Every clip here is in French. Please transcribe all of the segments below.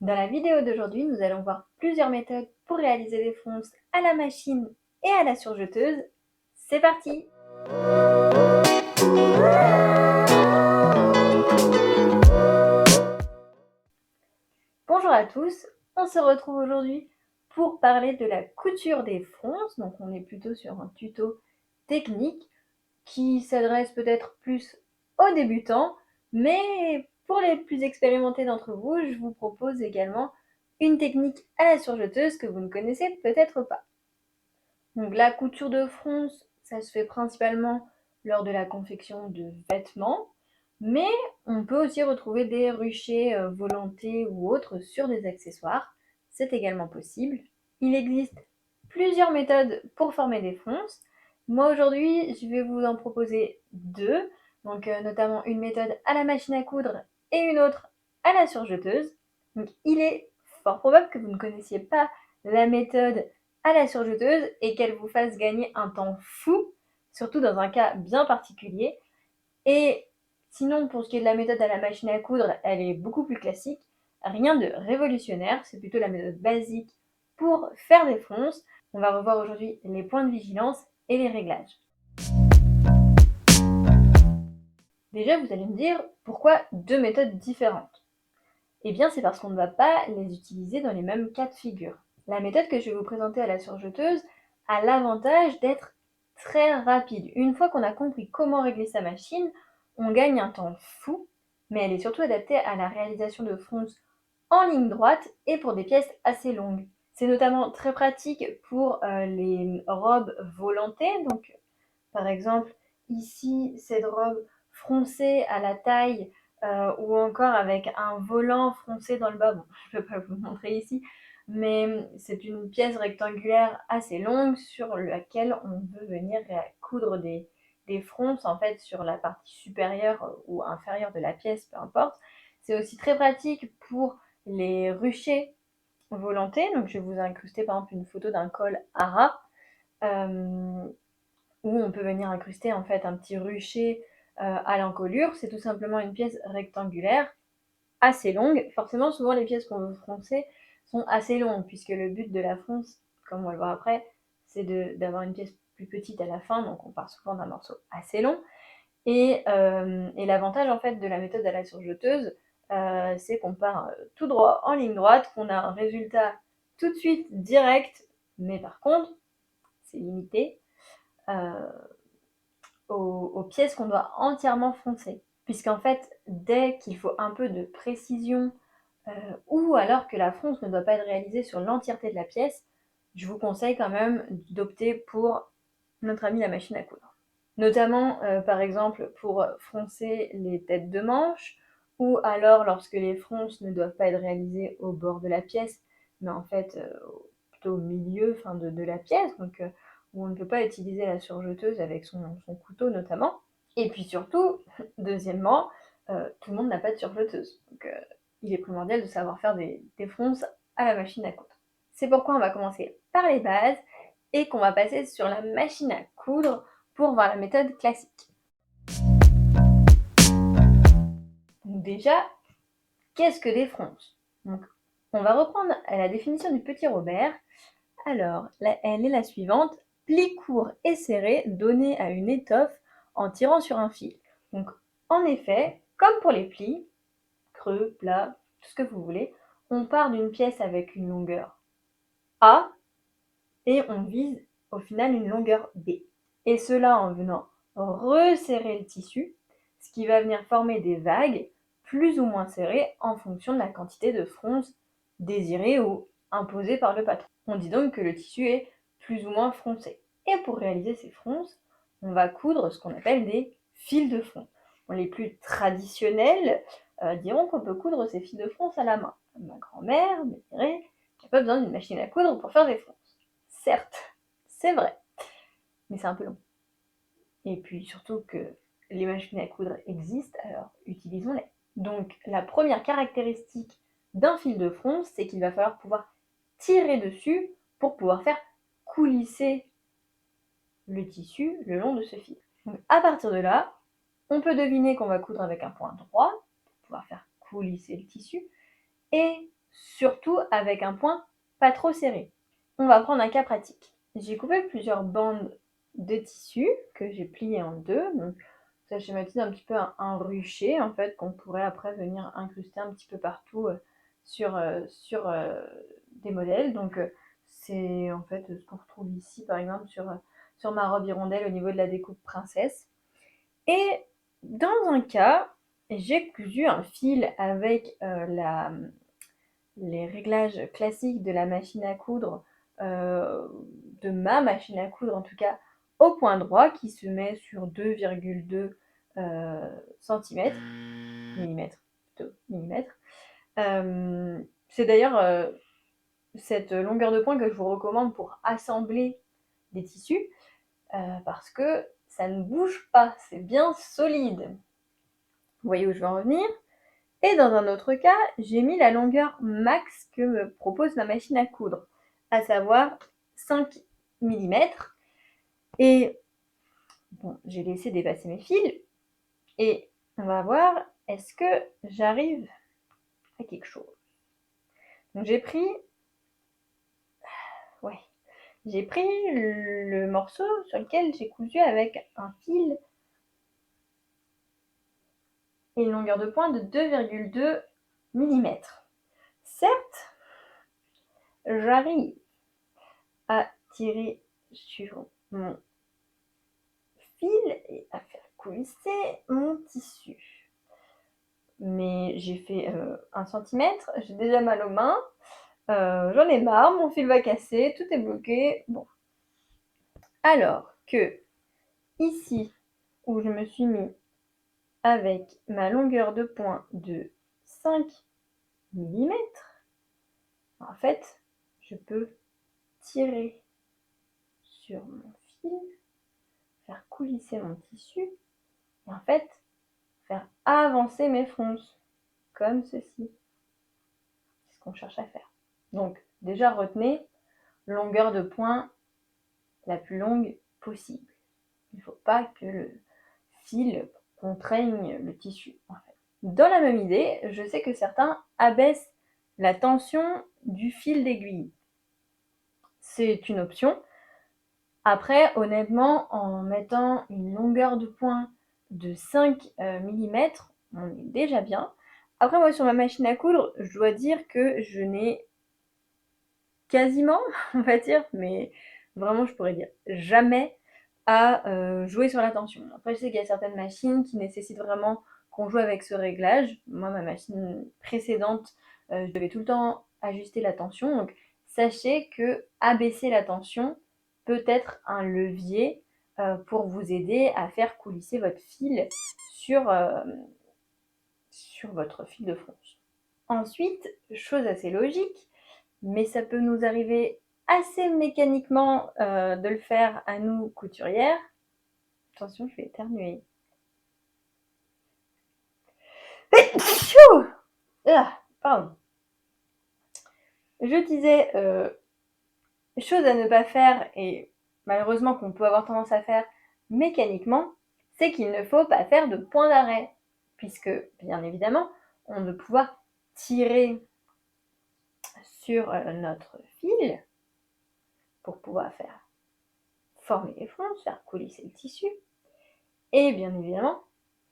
Dans la vidéo d'aujourd'hui, nous allons voir plusieurs méthodes pour réaliser des fronces à la machine et à la surjeteuse. C'est parti! Bonjour à tous, on se retrouve aujourd'hui pour parler de la couture des fronces. Donc on est plutôt sur un tuto technique qui s'adresse peut-être plus aux débutants, mais pour les plus expérimentés d'entre vous, je vous propose également une technique à la surjeteuse que vous ne connaissez peut-être pas. Donc la couture de fronce, ça se fait principalement lors de la confection de vêtements, mais on peut aussi retrouver des ruchés volantés ou autres sur des accessoires. C'est également possible. Il existe plusieurs méthodes pour former des fronces. Moi aujourd'hui, je vais vous en proposer deux, donc notamment une méthode à la machine à coudre et une autre à la surjeteuse. Donc il est fort probable que vous ne connaissiez pas la méthode à la surjeteuse et qu'elle vous fasse gagner un temps fou, surtout dans un cas bien particulier. Et sinon, pour ce qui est de la méthode à la machine à coudre, elle est beaucoup plus classique. Rien de révolutionnaire, c'est plutôt la méthode basique pour faire des fronces. On va revoir aujourd'hui les points de vigilance et les réglages. Déjà, vous allez me dire, pourquoi deux méthodes différentes? Eh bien, c'est parce qu'on ne va pas les utiliser dans les mêmes cas de figure. La méthode que je vais vous présenter à la surjeteuse a l'avantage d'être très rapide. Une fois qu'on a compris comment régler sa machine, on gagne un temps fou, mais elle est surtout adaptée à la réalisation de fronces en ligne droite et pour des pièces assez longues. C'est notamment très pratique pour les robes volantées. Donc, par exemple, ici, cette robe froncée à la taille ou encore avec un volant froncé dans le bas. Bon, je ne peux pas vous le montrer ici, mais c'est une pièce rectangulaire assez longue sur laquelle on veut venir coudre des fronces en fait sur la partie supérieure ou inférieure de la pièce, peu importe. C'est aussi très pratique pour les ruchés volantés. Donc je vais vous incruster par exemple une photo d'un col Ara. Où on peut venir incruster en fait un petit rucher à l'encolure. C'est tout simplement une pièce rectangulaire assez longue. Forcément, souvent les pièces qu'on veut froncer sont assez longues, puisque le but de la fronce, comme on va le voir après, c'est d'avoir une pièce plus petite à la fin, donc on part souvent d'un morceau assez long. Et l'avantage en fait de la méthode à la surjeteuse, c'est qu'on part tout droit en ligne droite, qu'on a un résultat tout de suite direct, mais par contre, c'est limité aux pièces qu'on doit entièrement froncer. Puisqu'en fait, dès qu'il faut un peu de précision ou alors que la fronce ne doit pas être réalisée sur l'entièreté de la pièce, je vous conseille quand même d'opter pour notre ami la machine à coudre. Notamment, par exemple, pour froncer les têtes de manche, ou alors lorsque les fronces ne doivent pas être réalisées au bord de la pièce, mais en fait plutôt au milieu de la pièce, donc où on ne peut pas utiliser la surjeteuse avec son couteau notamment. Et puis surtout, deuxièmement, tout le monde n'a pas de surjeteuse. Donc il est primordial de savoir faire des fronces à la machine à coudre. C'est pourquoi on va commencer par les bases et qu'on va passer sur la machine à coudre pour voir la méthode classique. Donc déjà, qu'est-ce que des fronces? Donc, on va reprendre la définition du petit Robert. Alors, elle est la suivante. Pli court et serré donné à une étoffe en tirant sur un fil. Donc, en effet, comme pour les plis, creux, plat, tout ce que vous voulez, on part d'une pièce avec une longueur A et on vise au final une longueur B. Et cela en venant resserrer le tissu, ce qui va venir former des vagues plus ou moins serrées en fonction de la quantité de fronce désirée ou imposée par le patron. On dit donc que le tissu est plus ou moins froncé. Et pour réaliser ces fronces, on va coudre ce qu'on appelle des fils de fronce. Les plus traditionnels diront qu'on peut coudre ces fils de fronce à la main. Ma grand-mère me dirait qu'il n'y a pas besoin d'une machine à coudre pour faire des fronces. Certes, c'est vrai, mais c'est un peu long. Et puis surtout que les machines à coudre existent, alors utilisons-les. Donc la première caractéristique d'un fil de fronce, c'est qu'il va falloir pouvoir tirer dessus pour pouvoir faire coulisser le tissu le long de ce fil. Donc à partir de là, on peut deviner qu'on va coudre avec un point droit pour pouvoir faire coulisser le tissu. Et surtout avec un point pas trop serré. On va prendre un cas pratique. J'ai coupé plusieurs bandes de tissu que j'ai pliées en deux. Donc, ça schématise un petit peu un rucher en fait qu'on pourrait après venir incruster un petit peu partout sur des modèles. Donc c'est en fait ce qu'on retrouve ici par exemple sur ma robe hirondelle au niveau de la découpe princesse. Et dans un cas, j'ai cousu un fil avec les réglages classiques de la machine à coudre, de ma machine à coudre en tout cas, au point droit qui se met sur 2,2 cm, millimètres, plutôt, millimètres. C'est d'ailleurs cette longueur de point que je vous recommande pour assembler des tissus, parce que ça ne bouge pas, c'est bien solide. Vous voyez où je veux en venir? Et dans un autre cas, j'ai mis la longueur max que me propose ma machine à coudre, à savoir 5 mm. Et bon, j'ai laissé dépasser mes fils et on va voir est-ce que j'arrive à quelque chose. Donc j'ai pris le morceau sur lequel j'ai cousu avec un fil et une longueur de point de 2,2 mm. Certes, j'arrive à tirer sur mon fil et à faire coulisser mon tissu. Mais j'ai fait 1 cm, j'ai déjà mal aux mains, j'en ai marre, mon fil va casser, tout est bloqué. Bon. Alors que ici, où je me suis mis avec ma longueur de point de 5 mm, en fait, je peux tirer sur mon fil, faire coulisser mon tissu, et en fait, faire avancer mes fronces, comme ceci. C'est ce qu'on cherche à faire. Donc, déjà, retenez longueur de point la plus longue possible. Il ne faut pas que le fil contraigne le tissu, en fait. Dans la même idée, je sais que certains abaissent la tension du fil d'aiguille. C'est une option. Après, honnêtement, en mettant une longueur de point de 5 mm, on est déjà bien. Après, moi, sur ma machine à coudre, je dois dire que je n'ai quasiment, on va dire, mais vraiment, je pourrais dire jamais à jouer sur la tension. Après, je sais qu'il y a certaines machines qui nécessitent vraiment qu'on joue avec ce réglage. Moi, ma machine précédente, je devais tout le temps ajuster la tension. Donc, sachez que abaisser la tension peut être un levier pour vous aider à faire coulisser votre fil sur votre fil de fronce. Ensuite, chose assez logique, mais ça peut nous arriver assez mécaniquement de le faire à nous, couturières. Attention, je vais éternuer. Pardon. Je disais, chose à ne pas faire, et malheureusement qu'on peut avoir tendance à faire mécaniquement, c'est qu'il ne faut pas faire de point d'arrêt, puisque, bien évidemment, on veut pouvoir tirer sur notre fil pour pouvoir faire former les fronces, faire coulisser le tissu. Et bien évidemment,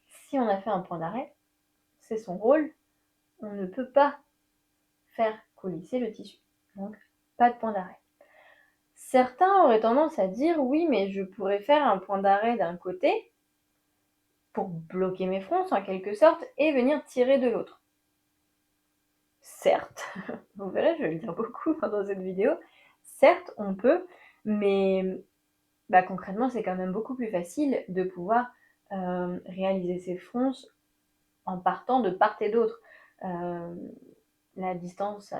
si on a fait un point d'arrêt, c'est son rôle, on ne peut pas faire coulisser le tissu. Donc, pas de point d'arrêt. Certains auraient tendance à dire oui, mais je pourrais faire un point d'arrêt d'un côté pour bloquer mes fronces en quelque sorte et venir tirer de l'autre. Certes, vous verrez, je vais le dire beaucoup dans cette vidéo, certes on peut, mais concrètement c'est quand même beaucoup plus facile de pouvoir réaliser ses fronces en partant de part et d'autre. La distance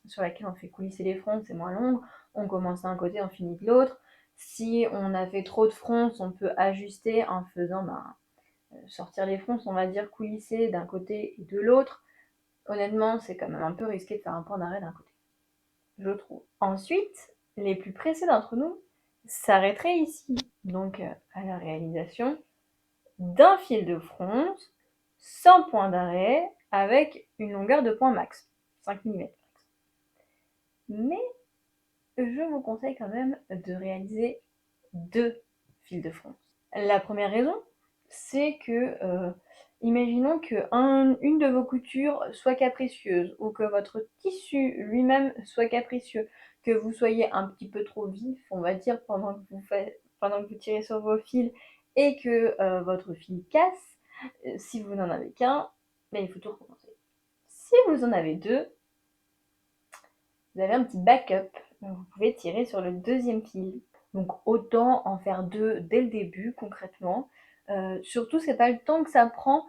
sur laquelle on fait coulisser les fronces est moins longue, on commence d'un côté, on finit de l'autre. Si on a fait trop de fronces, on peut ajuster en faisant sortir les fronces, on va dire coulisser d'un côté et de l'autre. Honnêtement, c'est quand même un peu risqué de faire un point d'arrêt d'un côté, je trouve. Ensuite, les plus pressés d'entre nous s'arrêteraient ici, donc à la réalisation d'un fil de fronce sans point d'arrêt avec une longueur de point max. 5 mm. Mais je vous conseille quand même de réaliser 2 fils de fronce. La première raison, c'est que, imaginons une de vos coutures soit capricieuse ou que votre tissu lui-même soit capricieux, que vous soyez un petit peu trop vif, on va dire, pendant que vous tirez sur vos fils et que votre fil casse, si vous n'en avez qu'un, il faut tout recommencer. Si vous en avez 2, vous avez un petit backup, vous pouvez tirer sur le 2e fil. Donc autant en faire 2 dès le début concrètement. Surtout c'est pas le temps que ça prend.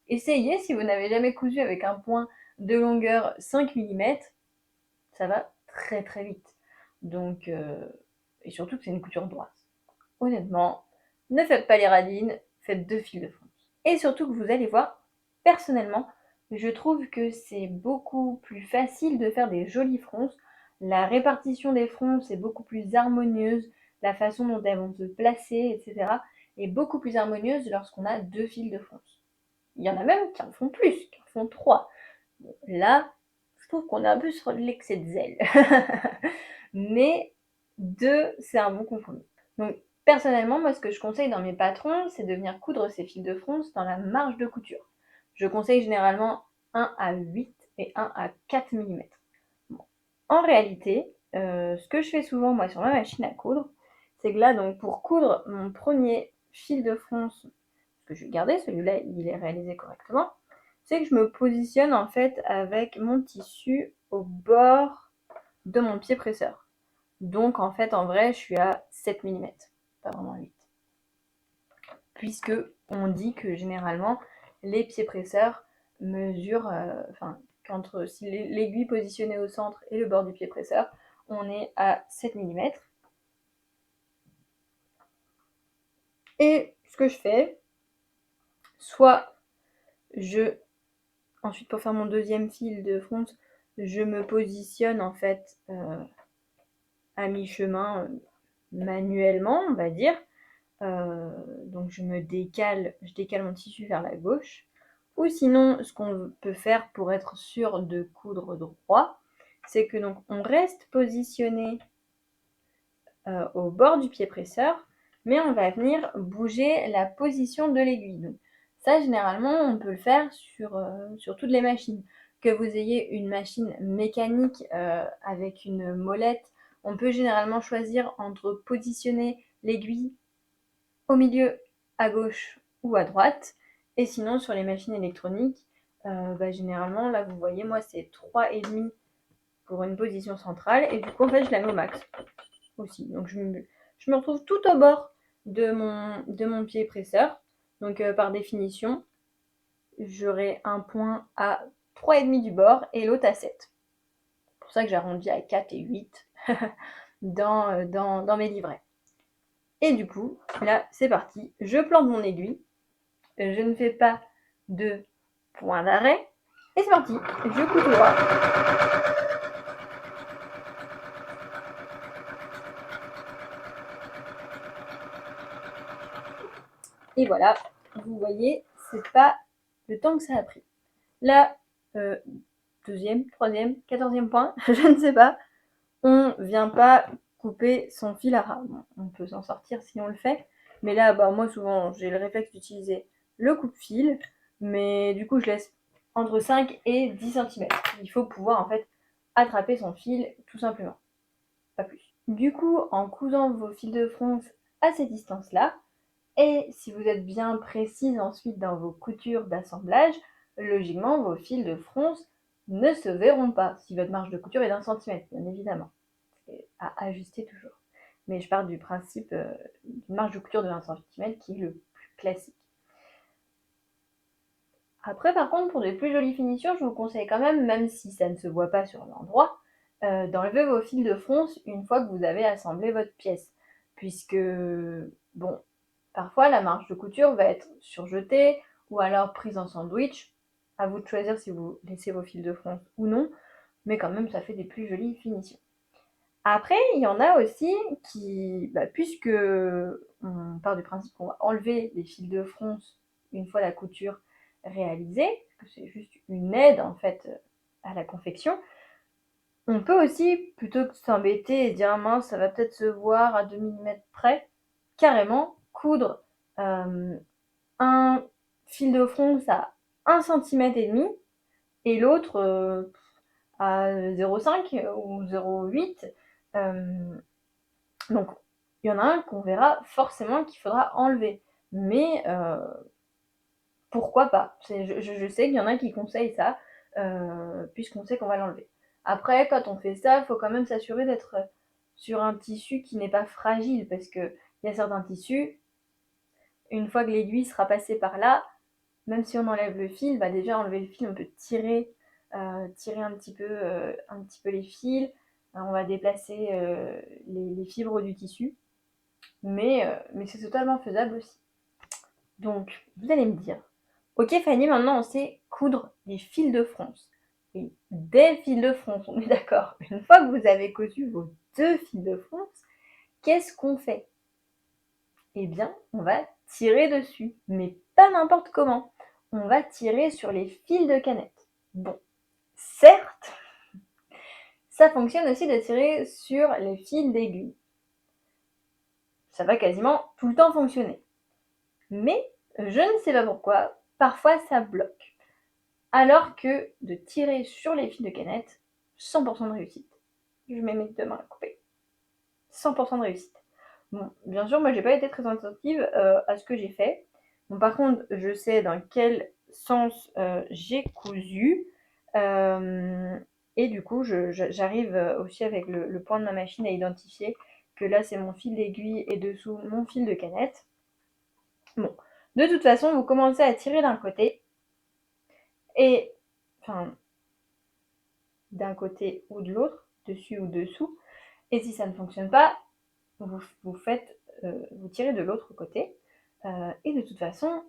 Essayez si vous n'avez jamais cousu avec un point de longueur 5 mm, ça va très très vite. Donc et surtout que c'est une couture droite. Honnêtement, ne faites pas les radines, faites 2 fils de fronce. Et surtout que vous allez voir, personnellement, je trouve que c'est beaucoup plus facile de faire des jolies fronces. La répartition des fronces est beaucoup plus harmonieuse, la façon dont elles vont se placer, etc. est beaucoup plus harmonieuse lorsqu'on a 2 fils de fronce. Il y en a même qui en font plus, qui en font 3. Bon, là, je trouve qu'on est un peu sur l'excès de zèle. Mais 2, c'est un bon compromis. Donc, personnellement, moi, ce que je conseille dans mes patrons, c'est de venir coudre ces fils de fronce dans la marge de couture. Je conseille généralement 1 à 8 et 1 à 4 mm. Bon. En réalité, ce que je fais souvent, moi, sur ma machine à coudre, c'est que là, donc, pour coudre mon premier fil de fronce, que je vais garder, celui-là, il est réalisé correctement, c'est que je me positionne, en fait, avec mon tissu au bord de mon pied presseur. Donc, en fait, en vrai, je suis à 7 mm, pas vraiment 8. Puisque on dit que généralement, les pieds presseurs mesurent, si l'aiguille positionnée au centre et le bord du pied presseur, on est à 7 mm. Et ce que je fais, soit ensuite pour faire mon 2e fil de fronce, je me positionne en fait à mi-chemin manuellement, on va dire. Donc je décale mon tissu vers la gauche. Ou sinon, ce qu'on peut faire pour être sûr de coudre droit, c'est que donc on reste positionné au bord du pied presseur, mais on va venir bouger la position de l'aiguille. Donc ça, généralement, on peut le faire sur toutes les machines. Que vous ayez une machine mécanique avec une molette, on peut généralement choisir entre positionner l'aiguille au milieu, à gauche ou à droite. Et sinon, sur les machines électroniques, généralement, là, vous voyez, moi, c'est 3,5 pour une position centrale. Et du coup, en fait, je la mets au max aussi. Donc, je me retrouve tout au bord de mon pied presseur. Donc, par définition, j'aurai un point à 3,5 du bord et l'autre à 7. C'est pour ça que j'arrondis à 4 et 8 dans mes livrets. Et du coup, là, c'est parti. Je plante mon aiguille. Je ne fais pas de point d'arrêt. Et c'est parti. Je couds tout droit. Et voilà. Vous voyez, c'est pas le temps que ça a pris. Là, 2e, 3e, 14e point, je ne sais pas. On vient pas couper son fil à ras. Bon, on peut s'en sortir si on le fait. Mais là, moi, souvent, j'ai le réflexe d'utiliser le coupe-fil. Mais du coup, je laisse entre 5 et 10 cm. Il faut pouvoir, en fait, attraper son fil, tout simplement. Pas plus. Du coup, en cousant vos fils de fronce à ces distances-là, et si vous êtes bien précise ensuite dans vos coutures d'assemblage, logiquement, vos fils de fronce ne se verront pas, si votre marge de couture est d'1 centimètre, bien évidemment. C'est à ajuster toujours. Mais je pars du principe d'une marge de couture de 1 cm qui est le plus classique. Après, par contre, pour de plus jolies finitions, je vous conseille quand même si ça ne se voit pas sur l'endroit, d'enlever vos fils de fronce une fois que vous avez assemblé votre pièce. Puisque, bon, parfois la marge de couture va être surjetée ou alors prise en sandwich. À vous de choisir si vous laissez vos fils de fronce ou non, mais quand même, ça fait des plus jolies finitions. Après, il y en a aussi qui, puisque on part du principe qu'on va enlever les fils de fronce une fois la couture réalisé, parce que c'est juste une aide en fait à la confection, on peut aussi, plutôt que de s'embêter et dire ah mince, ça va peut-être se voir à 2 mm près, carrément coudre un fil de fronce à 1,5 cm et l'autre à 0,5 ou 0,8. Donc il y en a un qu'on verra forcément qu'il faudra enlever. Mais pourquoi pas? Je sais qu'il y en a qui conseillent ça, puisqu'on sait qu'on va l'enlever. Après, quand on fait ça, il faut quand même s'assurer d'être sur un tissu qui n'est pas fragile, parce qu'il y a certains tissus, une fois que l'aiguille sera passée par là, même si on enlève le fil, bah déjà enlever le fil, on peut tirer un petit peu les fils, on va déplacer les fibres du tissu, mais c'est totalement faisable aussi. Donc, vous allez me dire, ok Fanny, maintenant on sait coudre des fils de fronce. Et des fils de fronce, on est d'accord. Une fois que vous avez cousu vos 2 fils de fronce, qu'est-ce qu'on fait? Eh bien, on va tirer dessus, mais pas n'importe comment. On va tirer sur les fils de canette. Bon, certes, ça fonctionne aussi de tirer sur les fils d'aiguille. Ça va quasiment tout le temps fonctionner. Mais, je ne sais pas pourquoi, parfois ça bloque. Alors que de tirer sur les fils de canette, 100% de réussite. Je mets mes 2 mains à couper. 100% de réussite. Bon, bien sûr, moi j'ai pas été très attentive à ce que j'ai fait. Bon, par contre, je sais dans quel sens j'ai cousu. Et du coup, j'arrive aussi avec le point de ma machine à identifier que là c'est mon fil d'aiguille et dessous mon fil de canette. Bon, de toute façon, vous commencez à tirer d'un côté et, enfin, d'un côté ou de l'autre, dessus ou dessous. Et si ça ne fonctionne pas, vous tirez de l'autre côté. Et de toute façon,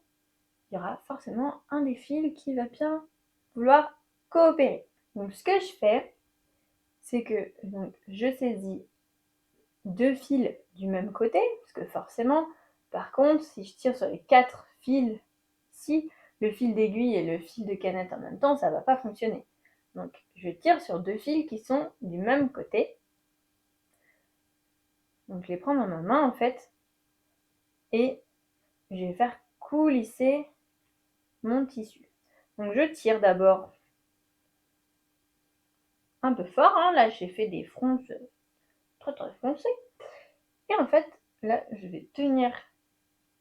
il y aura forcément un des fils qui va bien vouloir coopérer. Donc ce que je fais, c'est que donc, je saisis 2 fils du même côté, parce que forcément, par contre, si je tire sur les 4 fils, si le fil d'aiguille et le fil de canette en même temps, ça ne va pas fonctionner. Donc je tire sur 2 fils qui sont du même côté. Donc je les prends dans ma main en fait, et je vais faire coulisser mon tissu. Donc je tire d'abord un peu fort, hein. Là j'ai fait des fronces très très foncées. Et en fait, là je vais tenir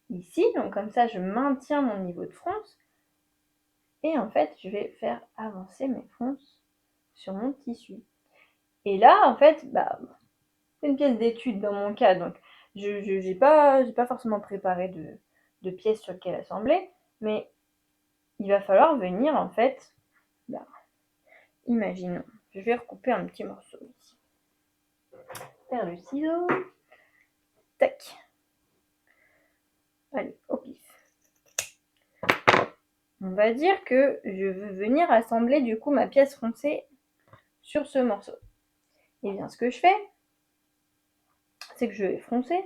ici, donc comme ça je maintiens mon niveau de fronce. Et en fait, je vais faire avancer mes fronces sur mon tissu. Et là, en fait, bah, c'est une pièce d'étude dans mon cas, donc je n'ai pas forcément préparé de pièces sur lesquelles assembler, mais il va falloir venir, en fait, bah, imaginons, je vais recouper un petit morceau ici. Faire le ciseau, tac. Allez, au pif. On va dire que je veux venir assembler du coup ma pièce froncée sur ce morceau. Et bien ce que je fais, c'est que je vais froncer.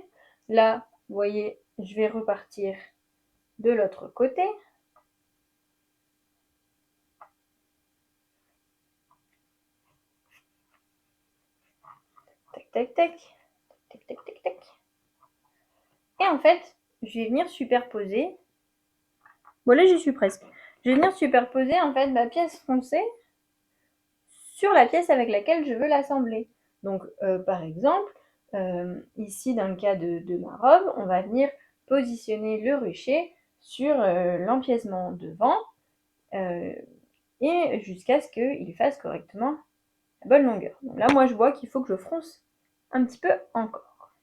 Là, vous voyez, je vais repartir de l'autre côté. Tac, tac, tac. Tac, tac, tac, tac. Et en fait, je vais venir superposer. Bon, là, j'y suis presque. Je vais venir superposer en fait ma pièce froncée sur la pièce avec laquelle je veux l'assembler. Donc, par exemple, ici, dans le cas de ma robe, on va venir positionner le rucher sur l'empiècement devant et jusqu'à ce qu'il fasse correctement la bonne longueur. Donc là, moi, je vois qu'il faut que je fronce un petit peu encore.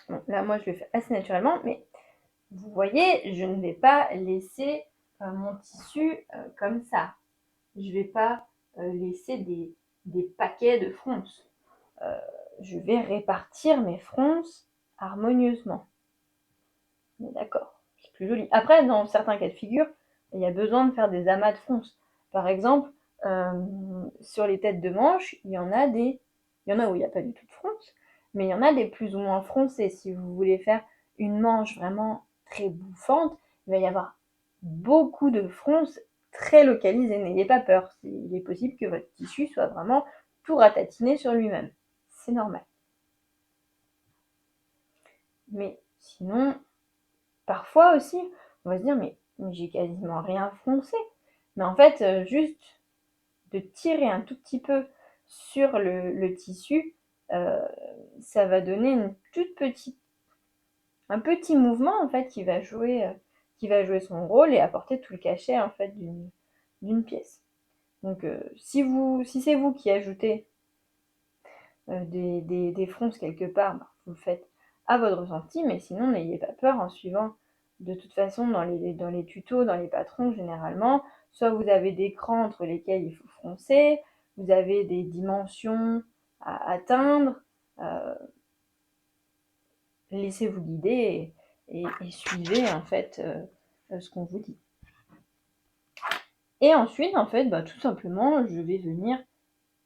Bon, là, moi, je le fais assez naturellement, mais vous voyez, je ne vais pas laisser mon tissu comme ça. Je ne vais pas laisser des paquets de fronces. Je vais répartir mes fronces harmonieusement. On est d'accord, c'est plus joli. Après, dans certains cas de figure, il y a besoin de faire des amas de fronces. Par exemple, sur les têtes de manche, il y en a où il n'y a pas du tout de fronce, mais il y en a des plus ou moins froncés. Si vous voulez faire une manche vraiment très bouffantes, il va y avoir beaucoup de fronces très localisées. N'ayez pas peur, il est possible que votre tissu soit vraiment tout ratatiné sur lui-même. C'est normal. Mais sinon, parfois aussi, on va se dire, mais j'ai quasiment rien froncé. Mais en fait, juste de tirer un tout petit peu sur le tissu, ça va donner un petit mouvement en fait qui va jouer son rôle et apporter tout le cachet en fait d'une pièce. Donc si c'est vous qui ajoutez des fronces quelque part, vous le faites à votre ressenti, mais sinon n'ayez pas peur en suivant. De toute façon, dans les tutos, dans les patrons, généralement, soit vous avez des crans entre lesquels il faut froncer, vous avez des dimensions à atteindre, laissez-vous guider et suivez en fait ce qu'on vous dit. Et ensuite, en fait, tout simplement, je vais venir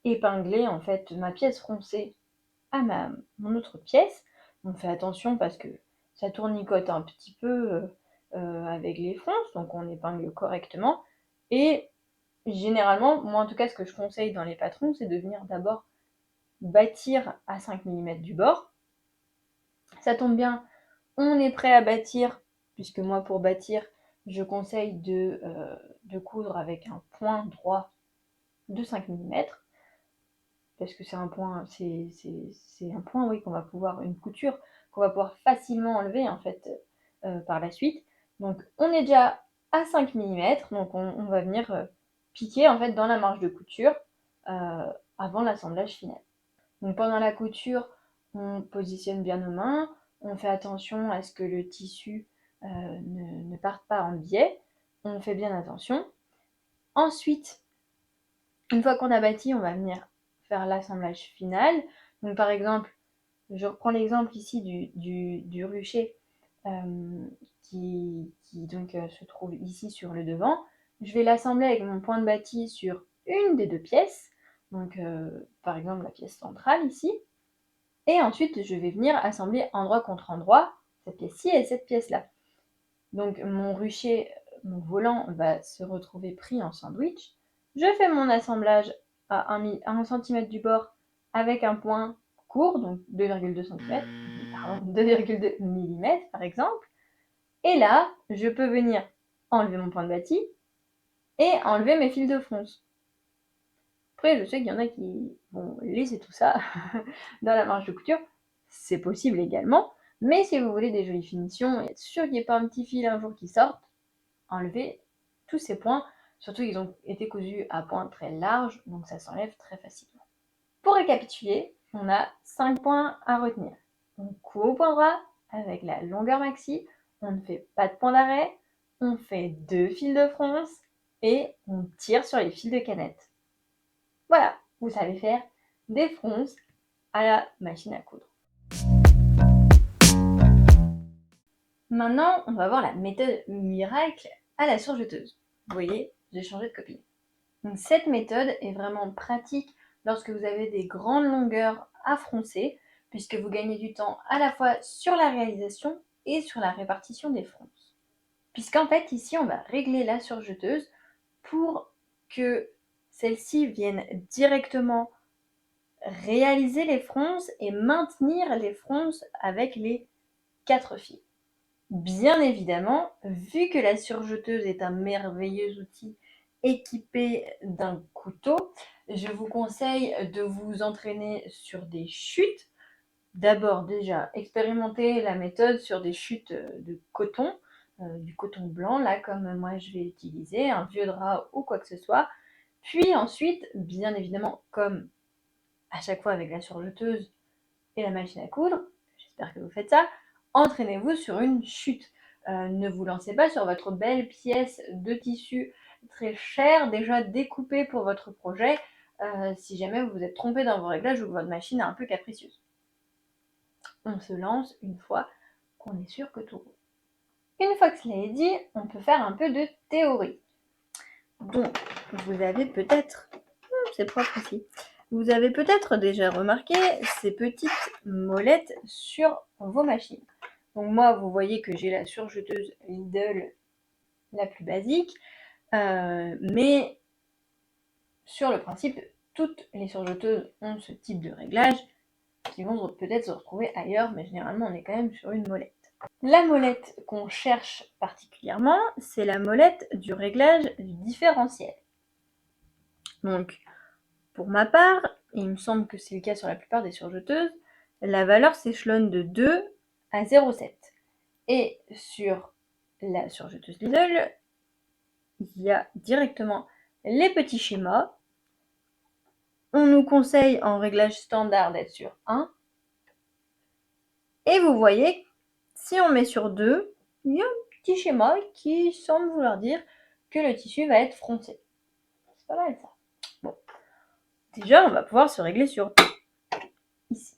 épingler en fait ma pièce froncée à mon autre pièce. On fait attention parce que ça tournicote un petit peu avec les fronces, donc on épingle correctement. Et généralement, moi en tout cas, ce que je conseille dans les patrons, c'est de venir d'abord bâtir à 5 mm du bord. Ça tombe bien, on est prêt à bâtir, puisque moi pour bâtir, je conseille de coudre avec un point droit de 5 mm. Parce que c'est un point, oui, qu'on va pouvoir, une couture qu'on va pouvoir facilement enlever en fait par la suite. Donc on est déjà à 5 mm, donc on va venir piquer en fait dans la marge de couture avant l'assemblage final. Donc pendant la couture, on positionne bien nos mains, on fait attention à ce que le tissu ne parte pas en biais, on fait bien attention. Ensuite, une fois qu'on a bâti, on va venir faire l'assemblage final. Donc par exemple, je reprends l'exemple ici du rucher qui donc se trouve ici sur le devant. Je vais l'assembler avec mon point de bâti sur une des deux pièces, donc par exemple la pièce centrale ici. Et ensuite, je vais venir assembler endroit contre endroit cette pièce-ci et cette pièce-là. Donc mon rucher, mon volant va se retrouver pris en sandwich. Je fais mon assemblage à 1 cm du bord avec un point court, donc 2,2 cm, pardon, 2,2 mm par exemple. Et là, je peux venir enlever mon point de bâti et enlever mes fils de fronce. Après, je sais qu'il y en a qui vont laisser tout ça dans la marge de couture. C'est possible également. Mais si vous voulez des jolies finitions et être sûr qu'il n'y ait pas un petit fil un jour qui sorte, enlevez tous ces points. Surtout qu'ils ont été cousus à points très larges, donc ça s'enlève très facilement. Pour récapituler, on a 5 points à retenir. On coud au point droit avec la longueur maxi, on ne fait pas de point d'arrêt, on fait 2 fils de fronce et on tire sur les fils de canette. Voilà, vous savez faire des fronces à la machine à coudre. Maintenant, on va voir la méthode miracle à la surjeteuse. Vous voyez, j'ai changé de copie. Donc, cette méthode est vraiment pratique lorsque vous avez des grandes longueurs à froncer, puisque vous gagnez du temps à la fois sur la réalisation et sur la répartition des fronces. Puisqu'en fait, ici, on va régler la surjeteuse pour que celle-ci vienne directement réaliser les fronces et maintenir les fronces avec les 4 fils. Bien évidemment, vu que la surjeteuse est un merveilleux outil équipé d'un couteau, je vous conseille de vous entraîner sur des chutes. D'abord déjà, expérimentez la méthode sur des chutes de coton, du coton blanc, là comme moi je vais utiliser, un vieux drap ou quoi que ce soit. Puis ensuite, bien évidemment, comme à chaque fois avec la surjeteuse et la machine à coudre, j'espère que vous faites ça, entraînez-vous sur une chute. Ne vous lancez pas sur votre belle pièce de tissu très chère, déjà découpée pour votre projet, si jamais vous vous êtes trompé dans vos réglages ou que votre machine est un peu capricieuse. On se lance une fois qu'on est sûr que tout roule. Une fois que cela est dit, on peut faire un peu de théorie. Donc, vous avez peut-être... c'est propre ici. Vous avez peut-être déjà remarqué ces petites molettes sur vos machines. Donc moi, vous voyez que j'ai la surjeteuse Lidl la plus basique, mais sur le principe, toutes les surjeteuses ont ce type de réglage qui vont peut-être se retrouver ailleurs, mais généralement on est quand même sur une molette. La molette qu'on cherche particulièrement, c'est la molette du réglage du différentiel. Donc, pour ma part, et il me semble que c'est le cas sur la plupart des surjeteuses, la valeur s'échelonne de 2 à 0,7. Et sur la surjeteuse Lidl, il y a directement les petits schémas. On nous conseille en réglage standard d'être sur 1. Et vous voyez, si on met sur 2, il y a un petit schéma qui semble vouloir dire que le tissu va être froncé. C'est pas mal ça. Bon, déjà on va pouvoir se régler sur ici.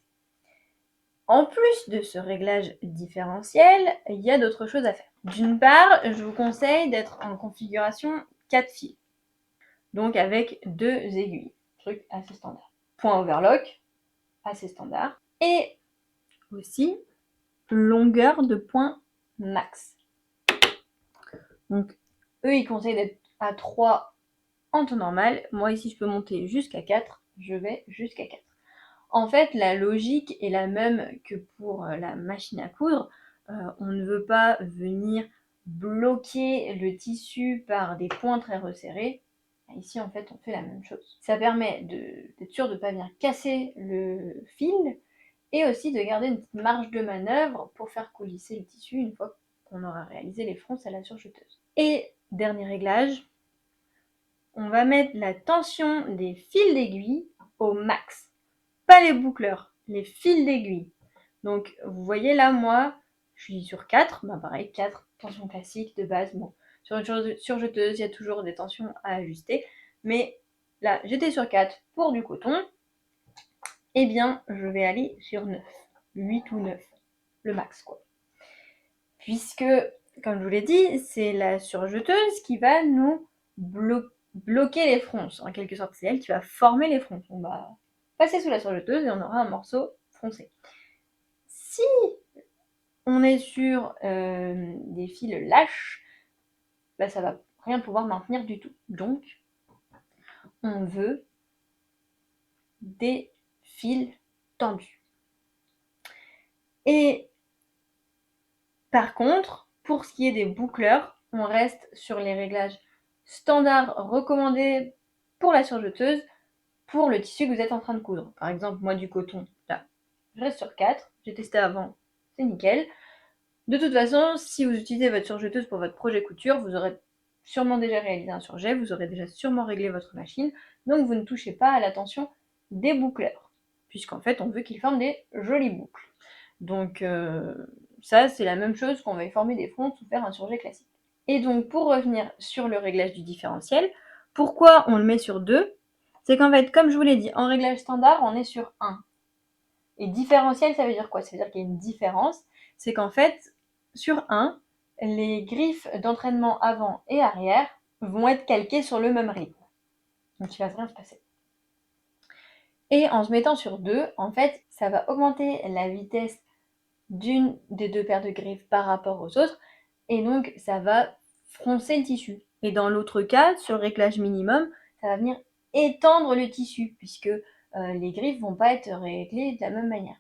En plus de ce réglage différentiel, il y a d'autres choses à faire. D'une part, je vous conseille d'être en configuration 4 fils, donc avec 2 aiguilles, truc assez standard. Point overlock, assez standard, et aussi longueur de point max. Donc eux ils conseillent d'être à 3 en temps normal, moi ici je peux monter jusqu'à 4, je vais jusqu'à 4. En fait, la logique est la même que pour la machine à coudre. On ne veut pas venir bloquer le tissu par des points très resserrés. Ici, en fait, on fait la même chose. Ça permet d'être sûr de ne pas venir casser le fil et aussi de garder une petite marge de manœuvre pour faire coulisser le tissu une fois qu'on aura réalisé les fronces à la surjeteuse. Et dernier réglage, on va mettre la tension des fils d'aiguille au max. Pas les boucleurs, les fils d'aiguille. Donc vous voyez là, moi, je suis sur 4, ben pareil, 4 tensions classiques de base. Bon, sur une surjeteuse, il y a toujours des tensions à ajuster, mais là, j'étais sur 4 pour du coton, eh bien, je vais aller sur 9, 8 ou 9, le max quoi. Puisque, comme je vous l'ai dit, c'est la surjeteuse qui va nous bloquer les fronces, en quelque sorte, c'est elle qui va former les fronces. On va passer sous la surjeteuse et on aura un morceau froncé. Si on est sur des fils lâches, bah, ça va rien pouvoir maintenir du tout. Donc, on veut des fils tendus. Et par contre, pour ce qui est des boucleurs, on reste sur les réglages standards recommandés pour la surjeteuse, pour le tissu que vous êtes en train de coudre. Par exemple, moi du coton, là, je reste sur 4, j'ai testé avant, c'est nickel. De toute façon, si vous utilisez votre surjeteuse pour votre projet couture, vous aurez sûrement déjà réalisé un surjet, vous aurez déjà sûrement réglé votre machine, donc vous ne touchez pas à la tension des boucleurs, puisqu'en fait on veut qu'ils forment des jolies boucles. Donc ça c'est la même chose qu'on va former des fronces ou faire un surjet classique. Et donc pour revenir sur le réglage du différentiel, pourquoi on le met sur 2 ? C'est qu'en fait, comme je vous l'ai dit, en réglage standard, on est sur 1. Et différentiel, ça veut dire quoi ? Ça veut dire qu'il y a une différence. C'est qu'en fait, sur 1, les griffes d'entraînement avant et arrière vont être calquées sur le même rythme. Donc il ne va rien se passer. Et en se mettant sur 2, en fait, ça va augmenter la vitesse d'une des deux paires de griffes par rapport aux autres. Et donc, ça va froncer le tissu. Et dans l'autre cas, sur le réglage minimum, ça va venir étendre le tissu, puisque les griffes vont pas être réglées de la même manière.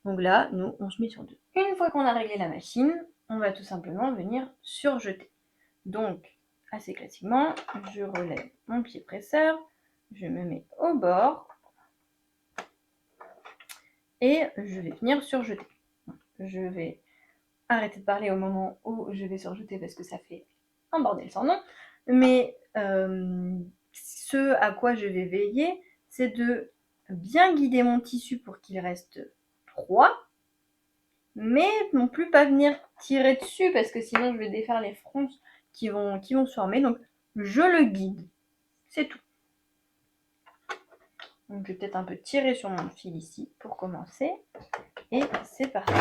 Donc là, nous, on se met sur 2. Une fois qu'on a réglé la machine, on va tout simplement venir surjeter. Donc, assez classiquement, je relève mon pied presseur, je me mets au bord, et je vais venir surjeter. Je vais arrêter de parler au moment où je vais surjeter parce que ça fait un bordel sans nom. Mais ce à quoi je vais veiller, c'est de bien guider mon tissu pour qu'il reste droit, mais non plus pas venir tirer dessus parce que sinon je vais défaire les fronces qui vont se former. Donc je le guide, c'est tout. Donc je vais peut-être un peu tirer sur mon fil ici pour commencer. Et c'est parti.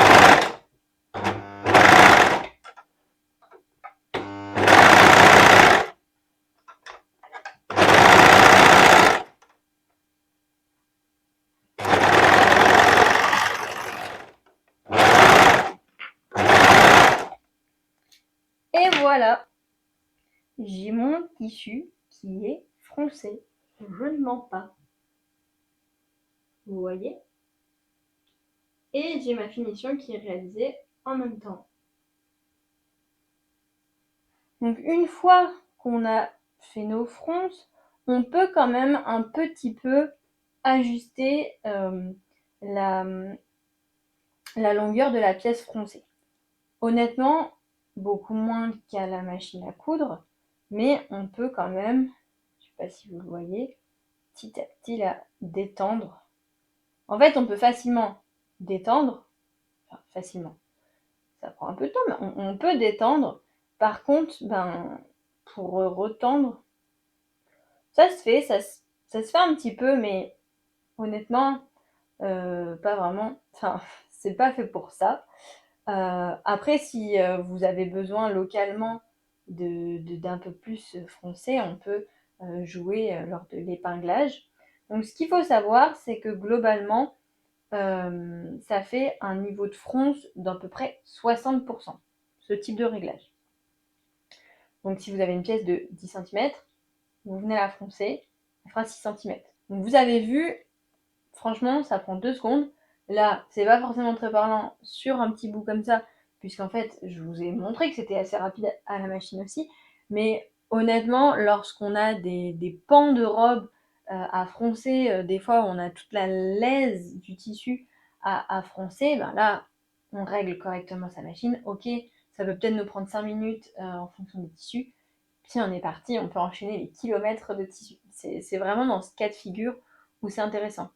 voilà, j'ai mon tissu qui est froncé. Je ne mens pas. Vous voyez? Et j'ai ma finition qui est réalisée en même temps. Donc une fois qu'on a fait nos fronces, on peut quand même un petit peu ajuster la longueur de la pièce froncée. Honnêtement, beaucoup moins qu'à la machine à coudre, mais on peut quand même, je ne sais pas si vous le voyez, petit à petit la détendre. En fait, on peut facilement détendre, enfin facilement, ça prend un peu de temps, mais on peut détendre. Par contre, pour retendre, ça se fait, ça se fait un petit peu, mais honnêtement, pas vraiment. Enfin, c'est pas fait pour ça. Après, si vous avez besoin localement d'un peu plus froncé, on peut jouer lors de l'épinglage. Donc, ce qu'il faut savoir, c'est que globalement, ça fait un niveau de fronce d'à peu près 60%, ce type de réglage. Donc, si vous avez une pièce de 10 cm, vous venez la froncer, elle fera 6 cm. Donc, vous avez vu, franchement, ça prend 2 secondes. Là, c'est pas forcément très parlant sur un petit bout comme ça, puisqu'en fait, je vous ai montré que c'était assez rapide à la machine aussi. Mais honnêtement, lorsqu'on a des pans de robe à froncer, des fois on a toute la laise du tissu à froncer, là, on règle correctement sa machine. Ok, ça peut peut-être nous prendre 5 minutes en fonction des tissus. Puis on est parti, on peut enchaîner les kilomètres de tissu. C'est vraiment dans ce cas de figure où c'est intéressant.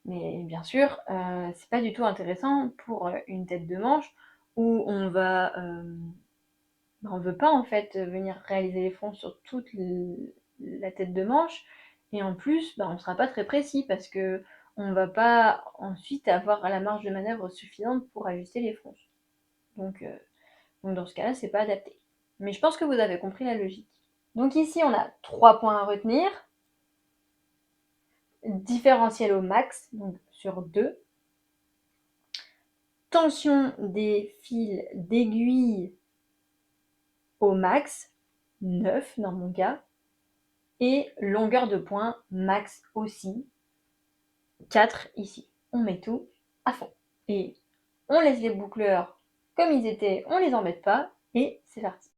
Mais bien sûr, c'est pas du tout intéressant pour une tête de manche où on veut pas en fait venir réaliser les fronts sur toute la tête de manche. Et en plus, on sera pas très précis parce que on va pas ensuite avoir la marge de manœuvre suffisante pour ajuster les fronts. Donc dans ce cas-là, c'est pas adapté. Mais je pense que vous avez compris la logique. Donc ici, on a 3 points à retenir. Différentiel au max, donc sur 2. Tension des fils d'aiguille au max, 9 dans mon cas. Et longueur de point max aussi, 4 ici. On met tout à fond. Et on laisse les boucleurs comme ils étaient, on les embête pas, et c'est parti.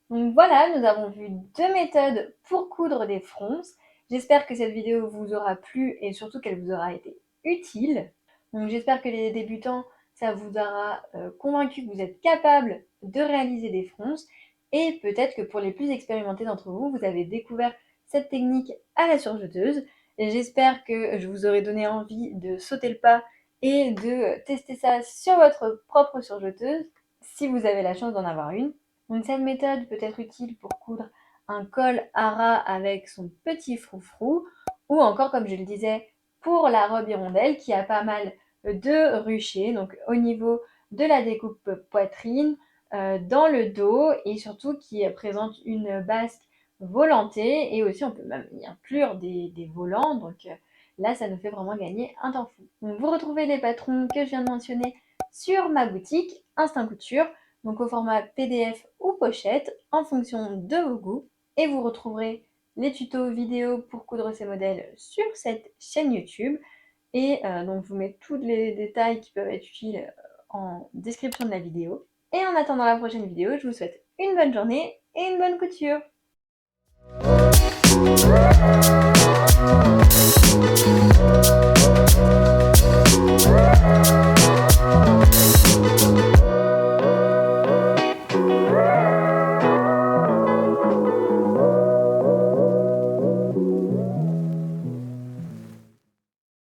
Donc voilà, nous avons vu 2 méthodes pour coudre des fronces. J'espère que cette vidéo vous aura plu et surtout qu'elle vous aura été utile. Donc j'espère que les débutants, ça vous aura convaincu que vous êtes capable de réaliser des fronces. Et peut-être que pour les plus expérimentés d'entre vous, vous avez découvert cette technique à la surjeteuse. Et j'espère que je vous aurai donné envie de sauter le pas et de tester ça sur votre propre surjeteuse, si vous avez la chance d'en avoir une. Donc cette méthode peut être utile pour coudre un col à ras avec son petit froufrou, ou encore, comme je le disais, pour la robe hirondelle qui a pas mal de ruchers, donc au niveau de la découpe poitrine, dans le dos, et surtout qui présente une basque volantée, et aussi on peut même y inclure des volants, donc là ça nous fait vraiment gagner un temps fou. Donc vous retrouvez les patrons que je viens de mentionner sur ma boutique Instinct Couture, donc au format PDF ou pochette en fonction de vos goûts, et vous retrouverez les tutos vidéo pour coudre ces modèles sur cette chaîne YouTube. Et donc je vous mets tous les détails qui peuvent être utiles en description de la vidéo. Et en attendant la prochaine vidéo, je vous souhaite une bonne journée et une bonne couture.